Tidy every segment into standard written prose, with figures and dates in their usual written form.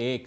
1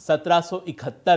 1771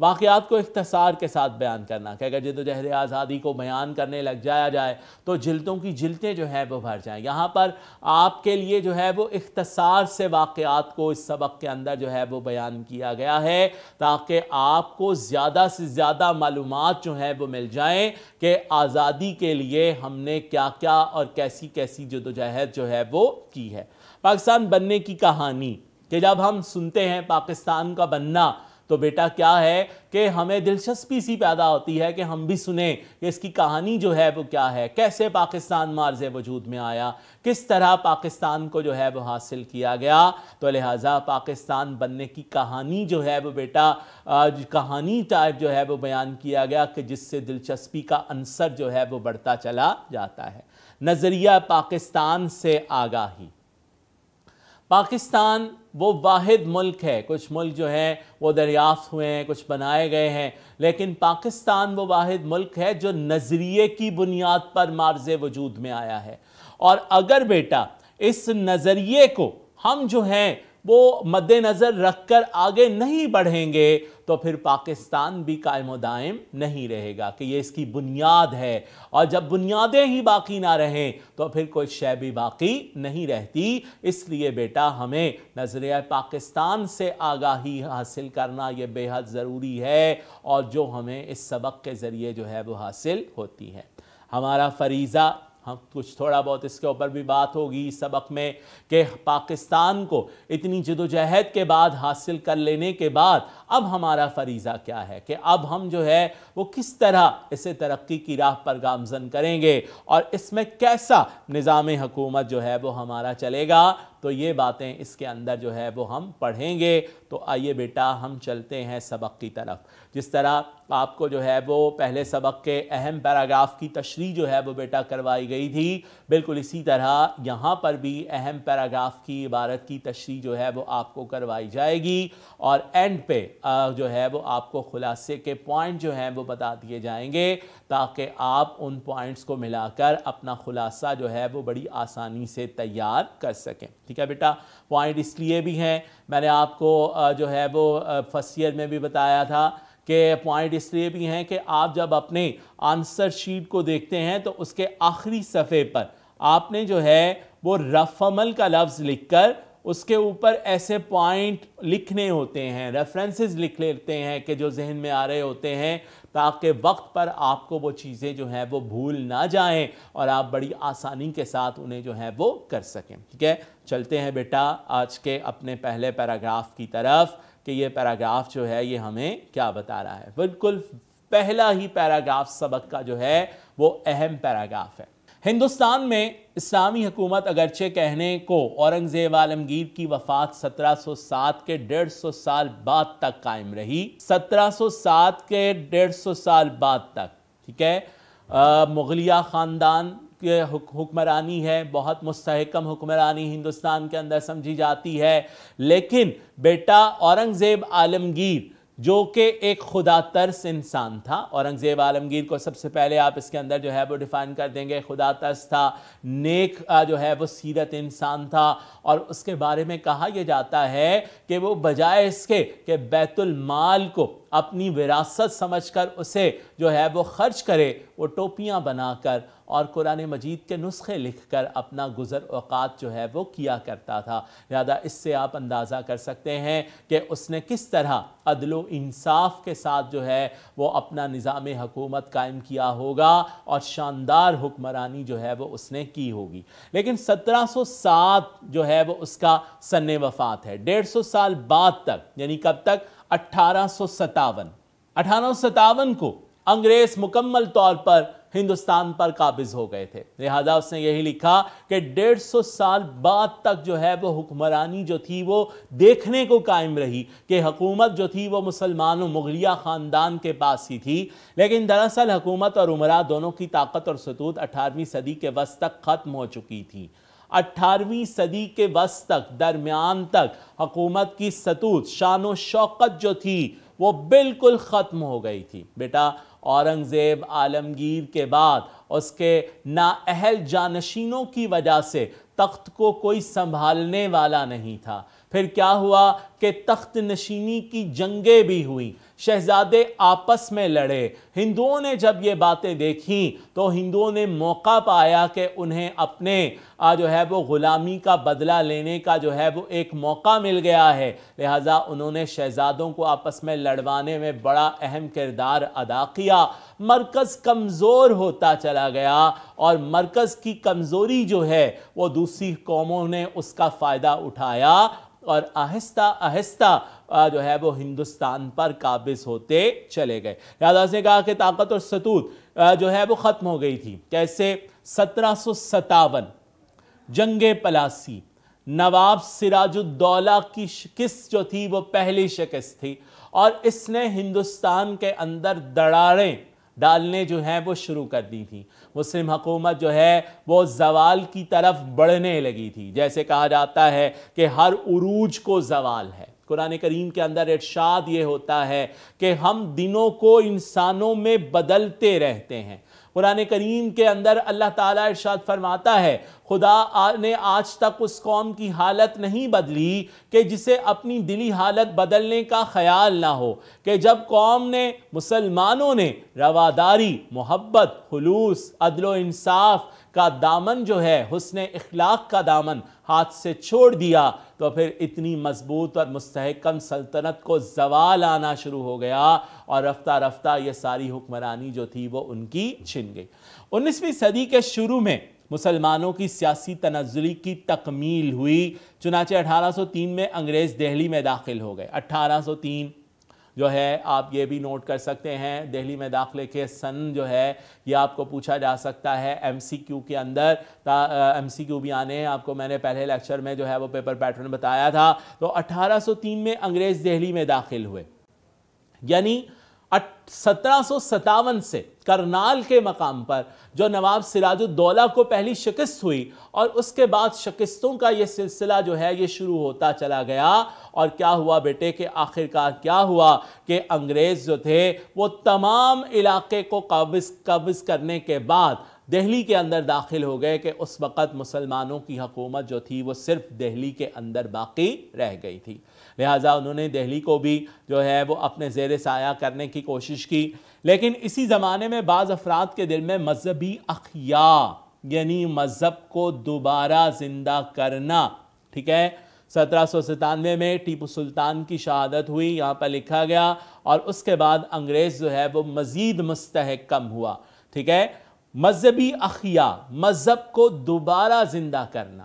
واقعات کو اختصار کے ساتھ بیان کرنا کہ اگر جدوجہد آزادی کو بیان کرنے لگ جائے تو جلدوں کی جلدیں جو ہے وہ بھر جائیں۔ یہاں پر آپ کے لیے جو ہے وہ اختصار سے واقعات کو اس سبق کے اندر جو ہے وہ بیان کیا گیا ہے تاکہ آپ کو زیادہ سے زیادہ معلومات جو ہے وہ مل جائیں کہ آزادی کے لیے ہم نے کیا کیا اور کیسی کیسی جدوجہد جو ہے وہ کی ہے۔ پاکستان بننے کی کہانی کہ جب ہم سنتے ہیں پاکستان کا بننا تو بیٹا کیا ہے کہ ہمیں دلچسپی سی پیدا ہوتی ہے کہ ہم بھی سنیں کہ اس کی کہانی جو ہے وہ کیا ہے، کیسے پاکستان معرض وجود میں آیا، کس طرح پاکستان کو جو ہے وہ حاصل کیا گیا۔ تو لہٰذا پاکستان بننے کی کہانی جو ہے وہ بیٹا کہانی ٹائپ جو ہے وہ بیان کیا گیا کہ جس سے دلچسپی کا عنصر جو ہے وہ بڑھتا چلا جاتا ہے۔ نظریہ پاکستان سے آگاہی۔ پاکستان وہ واحد ملک ہے، کچھ ملک جو ہیں وہ دریافت ہوئے ہیں، کچھ بنائے گئے ہیں، لیکن پاکستان وہ واحد ملک ہے جو نظریے کی بنیاد پر معرض وجود میں آیا ہے۔ اور اگر بیٹا اس نظریے کو ہم جو ہیں وہ مد نظر رکھ کر آگے نہیں بڑھیں گے تو پھر پاکستان بھی قائم و دائم نہیں رہے گا کہ یہ اس کی بنیاد ہے، اور جب بنیادیں ہی باقی نہ رہیں تو پھر کوئی شے بھی باقی نہیں رہتی۔ اس لیے بیٹا ہمیں نظریہ پاکستان سے آگاہی حاصل کرنا یہ بے حد ضروری ہے، اور جو ہمیں اس سبق کے ذریعے جو ہے وہ حاصل ہوتی ہے۔ ہمارا فریضہ، ہم کچھ تھوڑا بہت اس کے اوپر بھی بات ہوگی اس سبق میں کہ پاکستان کو اتنی جدوجہد کے بعد حاصل کر لینے کے بعد اب ہمارا فریضہ کیا ہے کہ اب ہم جو ہے وہ کس طرح اسے ترقی کی راہ پر گامزن کریں گے اور اس میں کیسا نظام حکومت جو ہے وہ ہمارا چلے گا۔ تو یہ باتیں اس کے اندر جو ہے وہ ہم پڑھیں گے۔ تو آئیے بیٹا ہم چلتے ہیں سبق کی طرف۔ جس طرح آپ کو جو ہے وہ پہلے سبق کے اہم پیراگراف کی تشریح جو ہے وہ بیٹا کروائی گئی تھی، بالکل اسی طرح یہاں پر بھی اہم پیراگراف کی عبارت کی تشریح جو ہے وہ آپ کو کروائی جائے گی، اور اینڈ پہ جو ہے وہ آپ کو خلاصے کے پوائنٹ جو ہیں وہ بتا دیے جائیں گے تاکہ آپ ان پوائنٹس کو ملا کر اپنا خلاصہ جو ہے وہ بڑی آسانی سے تیار کر سکیں۔ ٹھیک ہے بیٹا، پوائنٹ اس لیے بھی ہیں، میں نے آپ کو جو ہے وہ فرسٹ ایئر میں بھی بتایا تھا کہ پوائنٹ اس لیے بھی ہیں کہ آپ جب اپنے آنسر شیٹ کو دیکھتے ہیں تو اس کے آخری صفحے پر آپ نے جو ہے وہ رف عمل کا لفظ لکھ کر اس کے اوپر ایسے پوائنٹ لکھنے ہوتے ہیں، ریفرنسز لکھ لیتے ہیں کہ جو ذہن میں آ رہے ہوتے ہیں تاکہ وقت پر آپ کو وہ چیزیں جو ہیں وہ بھول نہ جائیں اور آپ بڑی آسانی کے ساتھ انہیں جو ہے وہ کر سکیں۔ ٹھیک ہے، چلتے ہیں بیٹا آج کے اپنے پہلے پیراگراف کی طرف کہ یہ پیراگراف جو ہے یہ ہمیں کیا بتا رہا ہے۔ بالکل پہلا ہی پیراگراف سبق کا جو ہے وہ اہم پیراگراف ہے۔ ہندوستان میں اسلامی حکومت اگرچہ کہنے کو اورنگزیب عالمگیر کی وفات 1707 کے 150 سال بعد تک قائم رہی، 1707 کے 150 سال بعد تک، ٹھیک ہے، مغلیہ خاندان کے حکمرانی ہے، بہت مستحکم حکمرانی ہندوستان کے اندر سمجھی جاتی ہے، لیکن بیٹا اورنگزیب عالمگیر جو کہ ایک خدا ترس انسان تھا، اورنگزیب عالمگیر کو سب سے پہلے آپ اس کے اندر جو ہے وہ ڈیفائن کر دیں گے، خدا ترس تھا، نیک جو ہے وہ سیرت انسان تھا، اور اس کے بارے میں کہا یہ جاتا ہے کہ وہ بجائے اس کے کہ بیت المال کو اپنی وراثت سمجھ کر اسے جو ہے وہ خرچ کرے، وہ ٹوپیاں بنا کر اور قرآن مجید کے نسخے لکھ کر اپنا گزر اوقات جو ہے وہ کیا کرتا تھا۔ لہذا اس سے آپ اندازہ کر سکتے ہیں کہ اس نے کس طرح عدل و انصاف کے ساتھ جو ہے وہ اپنا نظام حکومت قائم کیا ہوگا اور شاندار حکمرانی جو ہے وہ اس نے کی ہوگی۔ لیکن 1707 جو ہے وہ اس کا سن وفات ہے، 150 سال بعد تک، یعنی کب تک؟ 1857 کو انگریز مکمل طور پر ہندوستان پر قابض ہو گئے تھے، لہذا اس نے یہی لکھا کہ 150 سال بعد تک جو ہے وہ حکمرانی جو تھی وہ دیکھنے کو قائم رہی کہ حکومت جو تھی وہ مسلمانوں مغلیہ خاندان کے پاس ہی تھی، لیکن دراصل حکومت اور امراء دونوں کی طاقت اور سطوت 18ویں صدی کے وسط تک ختم ہو چکی تھی۔ 18ویں صدی کے وسط تک، درمیان تک حکومت کی سطوت، شان و شوکت جو تھی وہ بالکل ختم ہو گئی تھی۔ بیٹا اورنگزیب عالمگیر کے بعد اس کے نااہل جانشینوں کی وجہ سے تخت کو کوئی سنبھالنے والا نہیں تھا۔ پھر کیا ہوا کہ تخت نشینی کی جنگیں بھی ہوئیں، شہزادے آپس میں لڑے۔ ہندوؤں نے جب یہ باتیں دیکھیں تو ہندوؤں نے موقع پایا کہ انہیں اپنے جو ہے وہ غلامی کا بدلہ لینے کا جو ہے وہ ایک موقع مل گیا ہے، لہٰذا انہوں نے شہزادوں کو آپس میں لڑوانے میں بڑا اہم کردار ادا کیا۔ مرکز کمزور ہوتا چلا گیا اور مرکز کی کمزوری جو ہے وہ دوسری قوموں نے اس کا فائدہ اٹھایا اور آہستہ آہستہ جو ہے وہ ہندوستان پر قابض ہوتے چلے گئے۔ لہذا اس نے کہا کہ طاقت اور ستوت جو ہے وہ ختم ہو گئی تھی۔ کیسے؟ 1757 جنگ پلاسی، نواب سراج الدولہ کی شکست جو تھی وہ پہلی شکست تھی، اور اس نے ہندوستان کے اندر دراڑیں ڈالنے جو ہیں وہ شروع کر دی تھی۔ مسلم حکومت جو ہے وہ زوال کی طرف بڑھنے لگی تھی۔ جیسے کہا جاتا ہے کہ ہر عروج کو زوال ہے۔ قرآن کریم کے اندر ارشاد یہ ہوتا ہے کہ ہم دنوں کو انسانوں میں بدلتے رہتے ہیں۔ قرآن کریم کے اندر اللہ تعالیٰ ارشاد فرماتا ہے خدا نے آج تک اس قوم کی حالت نہیں بدلی کہ جسے اپنی دلی حالت بدلنے کا خیال نہ ہو، کہ جب قوم نے، مسلمانوں نے رواداری، محبت، خلوص، عدل و انصاف کا دامن جو ہے، حسن اخلاق کا دامن ہاتھ سے چھوڑ دیا تو پھر اتنی مضبوط اور مستحکم سلطنت کو زوال آنا شروع ہو گیا اور رفتہ رفتہ یہ ساری حکمرانی جو تھی وہ ان کی چھن گئی۔ 19ویں صدی کے شروع میں مسلمانوں کی سیاسی تنزلی کی تکمیل ہوئی، چنانچہ 1803 میں انگریز دہلی میں داخل ہو گئے۔ 1803 جو ہے آپ یہ بھی نوٹ کر سکتے ہیں، دہلی میں داخلے کے سن جو ہے یہ آپ کو پوچھا جا سکتا ہے ایم سی کیو کے اندر، ایم سی کیو بھی آنے ہیں آپ کو، میں نے پہلے لیکچر میں جو ہے وہ پیپر پیٹرن بتایا تھا۔ تو 1803 میں انگریز دہلی میں داخل ہوئے، یعنی 1757 سے کرنال کے مقام پر جو نواب سراج الدولہ کو پہلی شکست ہوئی اور اس کے بعد شکستوں کا یہ سلسلہ جو ہے یہ شروع ہوتا چلا گیا۔ اور کیا ہوا بیٹے کہ آخرکار کیا ہوا کہ انگریز جو تھے وہ تمام علاقے کو قابض کرنے کے بعد دہلی کے اندر داخل ہو گئے کہ اس وقت مسلمانوں کی حکومت جو تھی وہ صرف دہلی کے اندر باقی رہ گئی تھی، لہٰذا انہوں نے دہلی کو بھی جو ہے وہ اپنے زیر سایہ کرنے کی کوشش کی۔ لیکن اسی زمانے میں بعض افراد کے دل میں مذہبی احیاء یعنی مذہب کو دوبارہ زندہ کرنا، ٹھیک ہے، 1797 میں ٹیپو سلطان کی شہادت ہوئی، یہاں پر لکھا گیا، اور اس کے بعد انگریز جو ہے وہ مزید مستحکم ہوا، ٹھیک ہے۔ مذہبی احیاء، مذہب کو دوبارہ زندہ کرنا،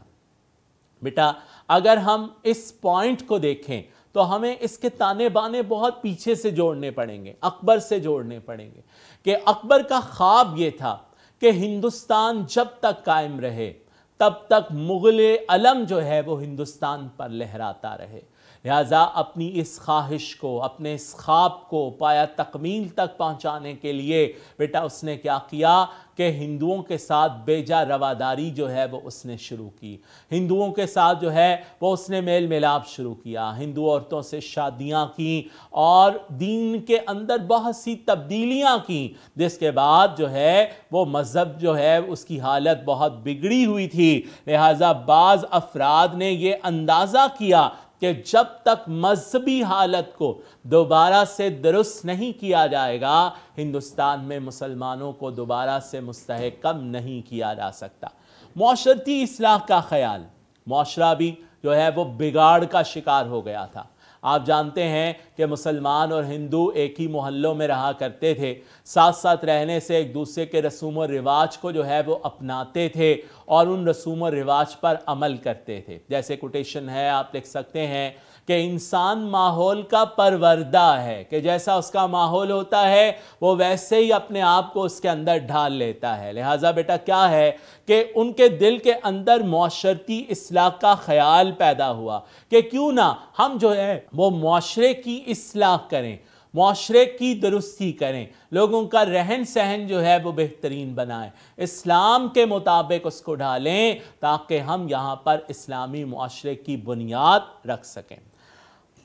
بیٹا اگر ہم اس پوائنٹ کو دیکھیں تو ہمیں اس کے تانے بانے بہت پیچھے سے جوڑنے پڑیں گے، اکبر سے جوڑنے پڑیں گے، کہ اکبر کا خواب یہ تھا کہ ہندوستان جب تک قائم رہے تب تک مغل علم جو ہے وہ ہندوستان پر لہراتا رہے، لہٰذا اپنی اس خواہش کو، اپنے اس خواب کو پایا تکمیل تک پہنچانے کے لیے بیٹا اس نے کیا کیا کہ ہندوؤں کے ساتھ بیجا رواداری جو ہے وہ اس نے شروع کی، ہندوؤں کے ساتھ جو ہے وہ اس نے میل ملاپ شروع کیا، ہندو عورتوں سے شادیاں کی اور دین کے اندر بہت سی تبدیلیاں کی، جس کے بعد جو ہے وہ مذہب جو ہے اس کی حالت بہت بگڑی ہوئی تھی، لہٰذا بعض افراد نے یہ اندازہ کیا کہ جب تک مذہبی حالت کو دوبارہ سے درست نہیں کیا جائے گا ہندوستان میں مسلمانوں کو دوبارہ سے مستحکم نہیں کیا جا سکتا۔ معاشرتی اصلاح کا خیال، معاشرہ بھی جو ہے وہ بگاڑ کا شکار ہو گیا تھا۔ آپ جانتے ہیں کہ مسلمان اور ہندو ایک ہی محلوں میں رہا کرتے تھے، ساتھ ساتھ رہنے سے ایک دوسرے کے رسوم و رواج کو جو ہے وہ اپناتے تھے اور ان رسوم و رواج پر عمل کرتے تھے۔ جیسے کوٹیشن ہے آپ لکھ سکتے ہیں کہ انسان ماحول کا پروردہ ہے، کہ جیسا اس کا ماحول ہوتا ہے وہ ویسے ہی اپنے آپ کو اس کے اندر ڈھال لیتا ہے، لہٰذا بیٹا کیا ہے کہ ان کے دل کے اندر معاشرتی اصلاح کا خیال پیدا ہوا کہ کیوں نہ ہم جو ہے وہ معاشرے کی اصلاح کریں، معاشرے کی درستی کریں، لوگوں کا رہن سہن جو ہے وہ بہترین بنائیں، اسلام کے مطابق اس کو ڈھالیں تاکہ ہم یہاں پر اسلامی معاشرے کی بنیاد رکھ سکیں۔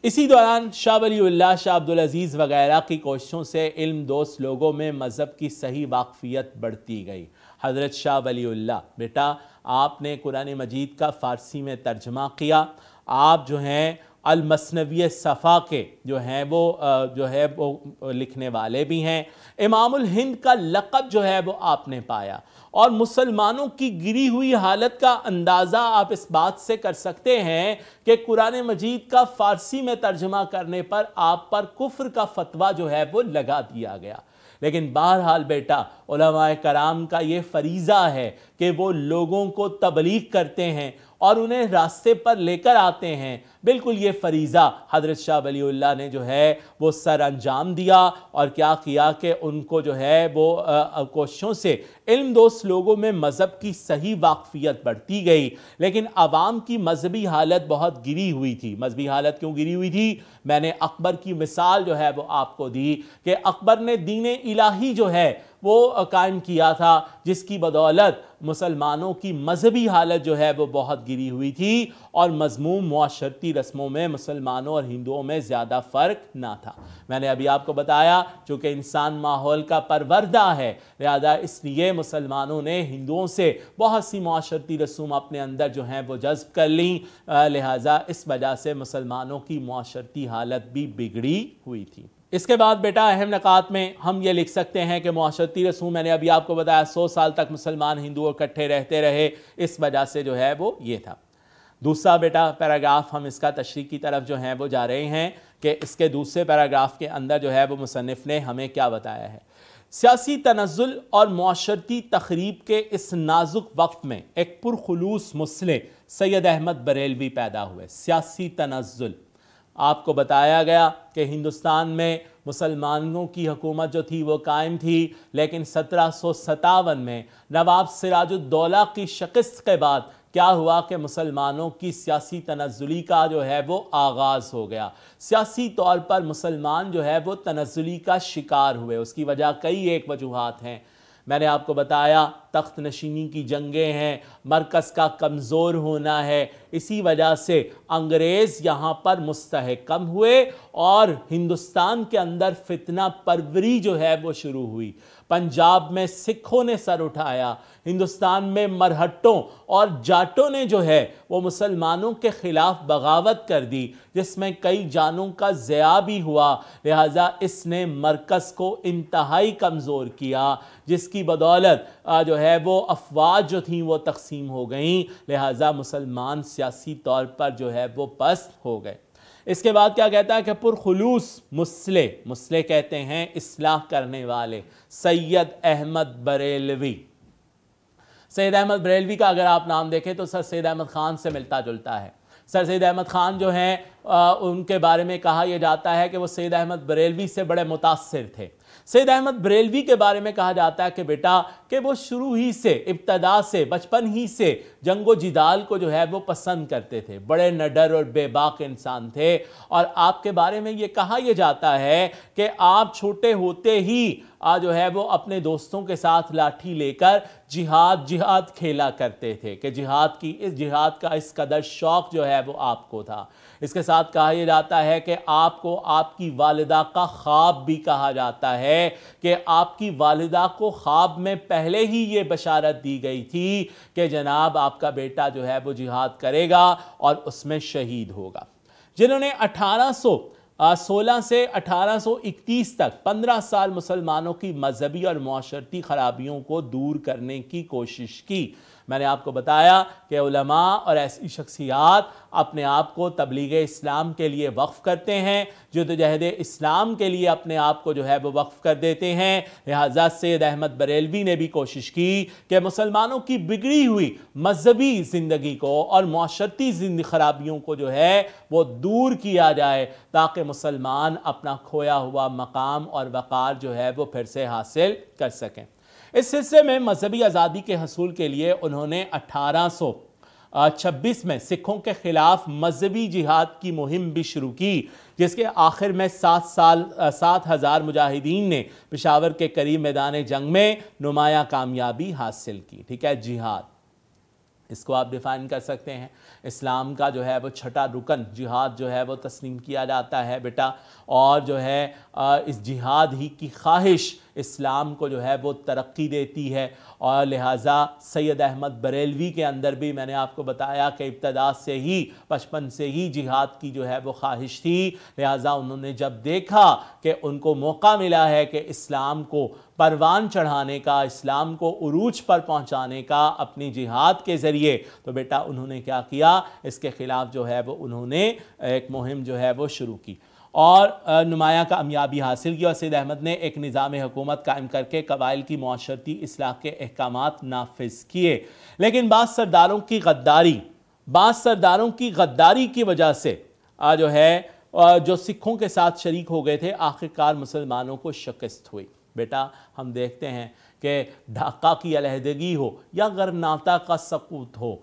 اسی دوران شاہ ولی اللہ، شاہ عبدالعزیز وغیرہ کی کوششوں سے علم دوست لوگوں میں مذہب کی صحیح واقفیت بڑھتی گئی۔ حضرت شاہ ولی اللہ، بیٹا آپ نے قرآن مجید کا فارسی میں ترجمہ کیا، آپ جو ہیں المثنوی صفا کے جو ہیں وہ لکھنے والے بھی ہیں۔ امام الہند کا لقب جو ہے وہ آپ نے پایا، اور مسلمانوں کی گری ہوئی حالت کا اندازہ آپ اس بات سے کر سکتے ہیں کہ قرآن مجید کا فارسی میں ترجمہ کرنے پر آپ پر کفر کا فتویٰ جو ہے وہ لگا دیا گیا۔ لیکن بہرحال بیٹا، علماء کرام کا یہ فریضہ ہے کہ وہ لوگوں کو تبلیغ کرتے ہیں اور انہیں راستے پر لے کر آتے ہیں۔ بالکل یہ فریضہ حضرت شاہ ولی اللہ نے جو ہے وہ سر انجام دیا، اور کیا کیا کہ ان کو جو ہے وہ کوششوں سے علم دوست لوگوں میں مذہب کی صحیح واقفیت بڑھتی گئی، لیکن عوام کی مذہبی حالت بہت گری ہوئی تھی۔ مذہبی حالت کیوں گری ہوئی تھی؟ میں نے اکبر کی مثال جو ہے وہ آپ کو دی کہ اکبر نے دین الہی جو ہے وہ قائم کیا تھا، جس کی بدولت مسلمانوں کی مذہبی حالت جو ہے وہ بہت گری ہوئی تھی، اور مذموم معاشرتی رسموں میں مسلمانوں اور ہندوؤں میں زیادہ فرق نہ تھا۔ میں نے ابھی آپ کو بتایا چونکہ انسان ماحول کا پروردہ ہے، لہذا اس لیے مسلمانوں نے ہندوؤں سے بہت سی معاشرتی رسوم اپنے اندر جو ہیں وہ جذب کر لیں، لہذا اس وجہ سے مسلمانوں کی معاشرتی حالت بھی بگڑی ہوئی تھی۔ اس کے بعد بیٹا اہم نکات میں ہم یہ لکھ سکتے ہیں کہ معاشرتی رسوم، میں نے ابھی آپ کو بتایا 100 سال تک مسلمان ہندو اکٹھے رہتے رہے، اس وجہ سے جو ہے وہ یہ تھا۔ دوسرا بیٹا پیراگراف ہم اس کا تشریح کی طرف جو ہیں وہ جا رہے ہیں کہ اس کے دوسرے پیراگراف کے اندر جو ہے وہ مصنف نے ہمیں کیا بتایا ہے۔ سیاسی تنزل اور معاشرتی تخریب کے اس نازک وقت میں ایک پرخلوص مسلح سید احمد بریلوی پیدا ہوئے۔ سیاسی تنزل، آپ کو بتایا گیا کہ ہندوستان میں مسلمانوں کی حکومت جو تھی وہ قائم تھی، لیکن 1757 میں نواب سراج الدولہ کی شکست کے بعد کیا ہوا کہ مسلمانوں کی سیاسی تنزلی کا جو ہے وہ آغاز ہو گیا۔ سیاسی طور پر مسلمان جو ہے وہ تنزلی کا شکار ہوئے۔ اس کی وجہ کئی ایک وجوہات ہیں۔ میں نے آپ کو بتایا تخت نشینی کی جنگیں ہیں، مرکز کا کمزور ہونا ہے، اسی وجہ سے انگریز یہاں پر مستحکم ہوئے اور ہندوستان کے اندر فتنہ پروری جو ہے وہ شروع ہوئی۔ پنجاب میں سکھوں نے سر اٹھایا، ہندوستان میں مرہٹوں اور جاٹوں نے جو ہے وہ مسلمانوں کے خلاف بغاوت کر دی، جس میں کئی جانوں کا ضیاع بھی ہوا، لہٰذا اس نے مرکز کو انتہائی کمزور کیا، جس کی بدولت جو ہے وہ افواج جو تھیں وہ تقسیم ہو گئیں، لہٰذا مسلمان سیاسی طور پر جو ہے وہ پست ہو گئے۔ اس کے بعد کیا کہتا ہے کہ پرخلوص مسلح کہتے ہیں اصلاح کرنے والے، سید احمد بریلوی۔ سید احمد بریلوی کا اگر آپ نام دیکھیں تو سر سید احمد خان سے ملتا جلتا ہے۔ سر سید احمد خان جو ہیں ان کے بارے میں کہا یہ جاتا ہے کہ وہ سید احمد بریلوی سے بڑے متاثر تھے۔ سید احمد بریلوی کے بارے میں کہا جاتا ہے کہ بیٹا کہ وہ شروع ہی سے، ابتدا سے، بچپن ہی سے جنگ و جدال کو جو ہے وہ پسند کرتے تھے، بڑے نڈر اور بے باک انسان تھے، اور آپ کے بارے میں یہ کہا یہ جاتا ہے کہ آپ چھوٹے ہوتے ہی جو ہے وہ اپنے دوستوں کے ساتھ لاٹھی لے کر جہاد کھیلا کرتے تھے، کہ جہاد کا اس قدر شوق جو ہے وہ آپ کو تھا۔ اس کے ساتھ کہا یہ جاتا ہے کہ آپ کو آپ کی والدہ کا خواب بھی کہا جاتا ہے، کہ آپ کی والدہ کو خواب میں پہلے ہی یہ بشارت دی گئی تھی کہ جناب آپ کا بیٹا جو ہے وہ جہاد کرے گا اور اس میں شہید ہوگا۔ جنہوں نے 1816 سے 1831 تک 15 سال مسلمانوں کی مذہبی اور معاشرتی خرابیوں کو دور کرنے کی کوشش کی۔ میں نے آپ کو بتایا کہ علماء اور ایسی شخصیات اپنے آپ کو تبلیغ اسلام کے لیے وقف کرتے ہیں، جدوجہد اسلام کے لیے اپنے آپ کو جو ہے وہ وقف کر دیتے ہیں، لہٰذا سید احمد بریلوی نے بھی کوشش کی کہ مسلمانوں کی بگڑی ہوئی مذہبی زندگی کو اور معاشرتی خرابیوں کو جو ہے وہ دور کیا جائے، تاکہ مسلمان اپنا کھویا ہوا مقام اور وقار جو ہے وہ پھر سے حاصل کر سکیں۔ اس سلسلے میں مذہبی آزادی کے حصول کے لیے انہوں نے 1826 میں سکھوں کے خلاف مذہبی جہاد کی مہم بھی شروع کی، جس کے آخر میں 7,000 مجاہدین نے پشاور کے قریب میدان جنگ میں نمایاں کامیابی حاصل کی۔ ٹھیک ہے، جہاد اس کو آپ ڈیفائن کر سکتے ہیں، اسلام کا جو ہے وہ چھٹا رکن جہاد جو ہے وہ تسلیم کیا جاتا ہے بیٹا، اور جو ہے اس جہاد ہی کی خواہش اسلام کو جو ہے وہ ترقی دیتی ہے، اور لہٰذا سید احمد بریلوی کے اندر بھی میں نے آپ کو بتایا کہ ابتدا سے ہی بچپن سے ہی جہاد کی جو ہے وہ خواہش تھی، لہٰذا انہوں نے جب دیکھا کہ ان کو موقع ملا ہے کہ اسلام کو پروان چڑھانے کا، اسلام کو عروج پر پہنچانے کا اپنی جہاد کے ذریعے، تو بیٹا انہوں نے کیا کیا، اس کے خلاف جو ہے وہ انہوں نے ایک مہم جو ہے وہ شروع کی اور نمایاں کامیابی حاصل کی، اور سید احمد نے ایک نظام حکومت قائم کر کے قبائل کی معاشرتی اصلاح کے احکامات نافذ کیے۔ لیکن بعض سرداروں کی غداری کی وجہ سے جو ہے جو سکھوں کے ساتھ شریک ہو گئے تھے، آخرکار مسلمانوں کو شکست ہوئی۔ بیٹا ہم دیکھتے ہیں کہ ڈھاکہ کی علیحدگی ہو یا غرناطہ کا سقوط ہو،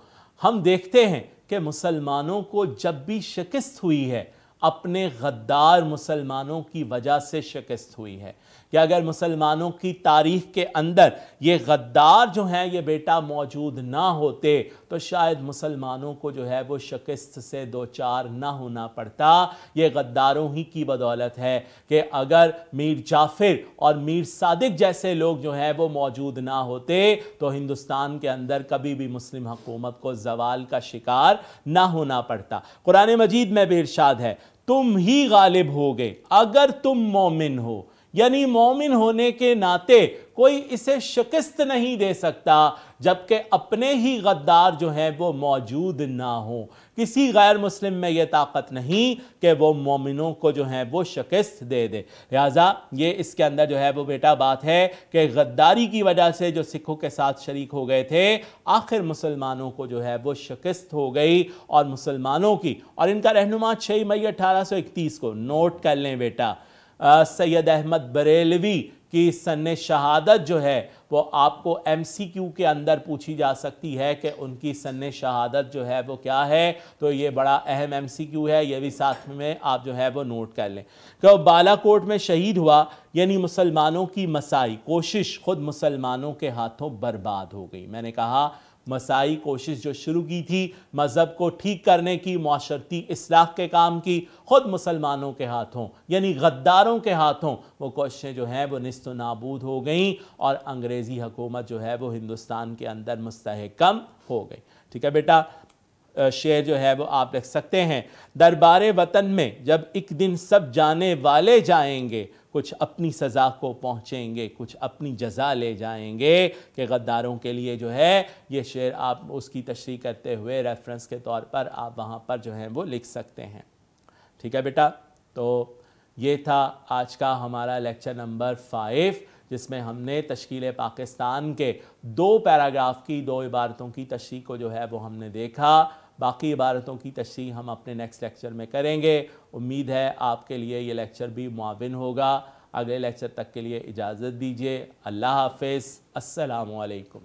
ہم دیکھتے ہیں کہ مسلمانوں کو جب بھی شکست ہوئی ہے اپنے غدار مسلمانوں کی وجہ سے شکست ہوئی ہے، کہ اگر مسلمانوں کی تاریخ کے اندر یہ غدار جو ہیں یہ بیٹا موجود نہ ہوتے تو شاید مسلمانوں کو جو ہے وہ شکست سے دوچار نہ ہونا پڑتا۔ یہ غداروں ہی کی بدولت ہے کہ اگر میر جعفر اور میر صادق جیسے لوگ جو ہیں وہ موجود نہ ہوتے تو ہندوستان کے اندر کبھی بھی مسلم حکومت کو زوال کا شکار نہ ہونا پڑتا۔ قرآن مجید میں بھی ارشاد ہے، تم ہی غالب ہوگے اگر تم مومن ہو، یعنی مومن ہونے کے ناطے کوئی اسے شکست نہیں دے سکتا جبکہ اپنے ہی غدار جو ہیں وہ موجود نہ ہوں۔ کسی غیر مسلم میں یہ طاقت نہیں کہ وہ مومنوں کو جو ہیں وہ شکست دے دے، لہٰذا یہ اس کے اندر جو ہے وہ بیٹا بات ہے کہ غداری کی وجہ سے جو سکھوں کے ساتھ شریک ہو گئے تھے، آخر مسلمانوں کو جو ہے وہ شکست ہو گئی، اور مسلمانوں کی، اور ان کا رہنما 6 مئی 1831 کو نوٹ کر لیں بیٹا، سید احمد بریلوی کی سن شہادت جو ہے وہ آپ کو MCQ کے اندر پوچھی جا سکتی ہے کہ ان کی سن شہادت جو ہے وہ کیا ہے، تو یہ بڑا اہم MCQ ہے، یہ بھی ساتھ میں آپ جو ہے وہ نوٹ کر لیں کہ وہ بالا کوٹ میں شہید ہوا، یعنی مسلمانوں کی مساعی کوشش خود مسلمانوں کے ہاتھوں برباد ہو گئی۔ میں نے کہا مساعی کوشش جو شروع کی تھی مذہب کو ٹھیک کرنے کی، معاشرتی اصلاح کے کام کی، خود مسلمانوں کے ہاتھوں یعنی غداروں کے ہاتھوں وہ کوششیں جو ہیں وہ نیست و نابود ہو گئیں، اور انگریزی حکومت جو ہے وہ ہندوستان کے اندر مستحکم ہو گئی۔ ٹھیک ہے بیٹا، شعر جو ہے وہ آپ لکھ سکتے ہیں، دربار وطن میں جب ایک دن سب جانے والے جائیں گے، کچھ اپنی سزا کو پہنچیں گے، کچھ اپنی جزا لے جائیں گے، کہ غداروں کے لیے جو ہے یہ شعر آپ اس کی تشریح کرتے ہوئے ریفرنس کے طور پر آپ وہاں پر جو ہیں وہ لکھ سکتے ہیں۔ ٹھیک ہے بیٹا، تو یہ تھا آج کا ہمارا لیکچر نمبر 5، جس میں ہم نے تشکیل پاکستان کے 2 پیراگراف کی 2 عبارتوں کی تشریح کو جو ہے وہ ہم نے دیکھا۔ باقی عبارتوں کی تشریح ہم اپنے نیکسٹ لیکچر میں کریں گے۔ امید ہے آپ کے لیے یہ لیکچر بھی معاون ہوگا۔ اگلے لیکچر تک کے لیے اجازت دیجیے۔ اللہ حافظ، السلام علیکم۔